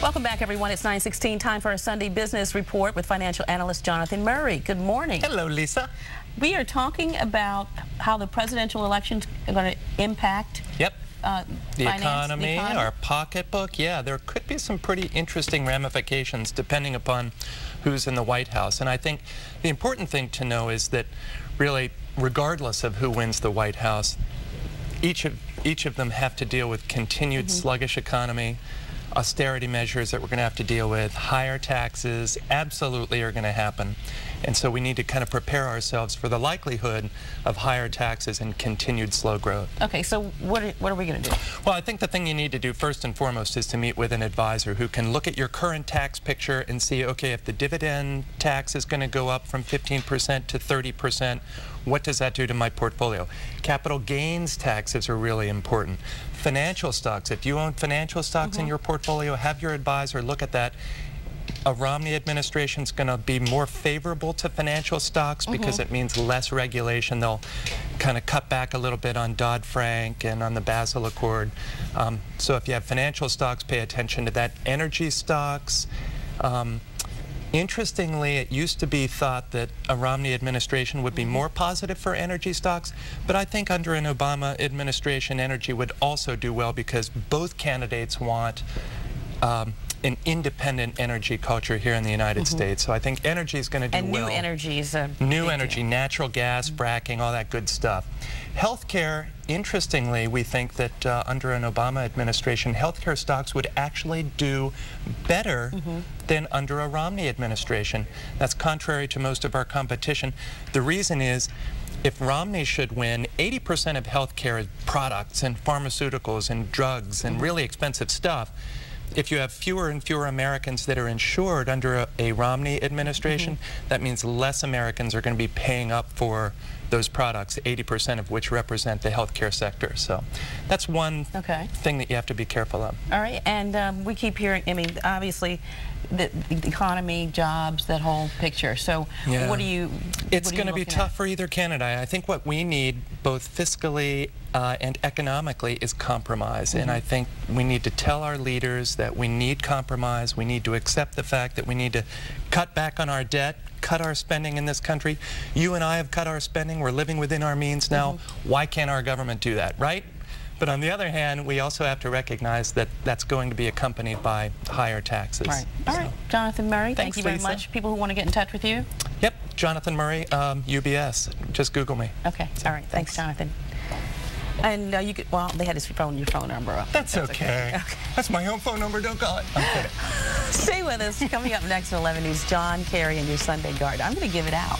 Welcome back, everyone. It's 9:16, time for our Sunday Business Report with financial analyst Jonathan Murray. Good morning. Hello, Lisa. We are talking about how the presidential elections are going to impact the economy, our pocketbook. Yeah, there could be some pretty interesting ramifications depending upon who's in the White House. And I think the important thing to know is that really, regardless of who wins the White House, each of them have to deal with continued sluggish economy, austerity measures that we're going to have to deal with, higher taxes absolutely are going to happen. And so we need to kind of prepare ourselves for the likelihood of higher taxes and continued slow growth. Okay, so what are we going to do? Well, I think the thing you need to do first and foremost is to meet with an advisor who can look at your current tax picture and see, okay, if the dividend tax is going to go up from 15% to 30%, what does that do to my portfolio? Capital gains taxes are really important. Financial stocks, if you own financial stocks in your portfolio, have your advisor look at that. A Romney administration is going to be more favorable to financial stocks because it means less regulation. They'll kind of cut back a little bit on Dodd-Frank and on the Basel Accord. So if you have financial stocks, pay attention to that. Energy stocks. Interestingly, it used to be thought that a Romney administration would be more positive for energy stocks, but I think under an Obama administration, energy would also do well because both candidates want an independent energy culture here in the United States. So I think energy is going to do well. And new energy is a new energy, natural gas, fracking, all that good stuff. Healthcare, interestingly, we think that under an Obama administration, healthcare stocks would actually do better than under a Romney administration. That's contrary to most of our competition. The reason is, if Romney should win, 80% of healthcare products and pharmaceuticals and drugs and really expensive stuff. If you have fewer and fewer Americans that are insured under a Romney administration, that means less Americans are going to be paying up for those products, 80% of which represent the healthcare sector. So that's one thing that you have to be careful of. All right, and we keep hearing, I mean, obviously, the economy, jobs, that whole picture. So what do you It's going to be tough for either candidate. I think what we need, both fiscally and economically, is compromise. And I think we need to tell our leaders that we need compromise. We need to accept the fact that we need to cut back on our debt, cut our spending in this country. You and I have cut our spending. We're living within our means now. Why can't our government do that, right? But on the other hand, we also have to recognize that that's going to be accompanied by higher taxes. Right. All right, Jonathan Murray, thank you very much. People who want to get in touch with you? Yep, Jonathan Murray, UBS. Just Google me. Okay, all right. Thanks, Jonathan. And you could, well, they had your phone number up. That's okay. That's my home phone number. Don't call it. I'm kidding. Stay with us. Coming up next at 11 News, John Kerry and your Sunday Guard. I'm going to give it out.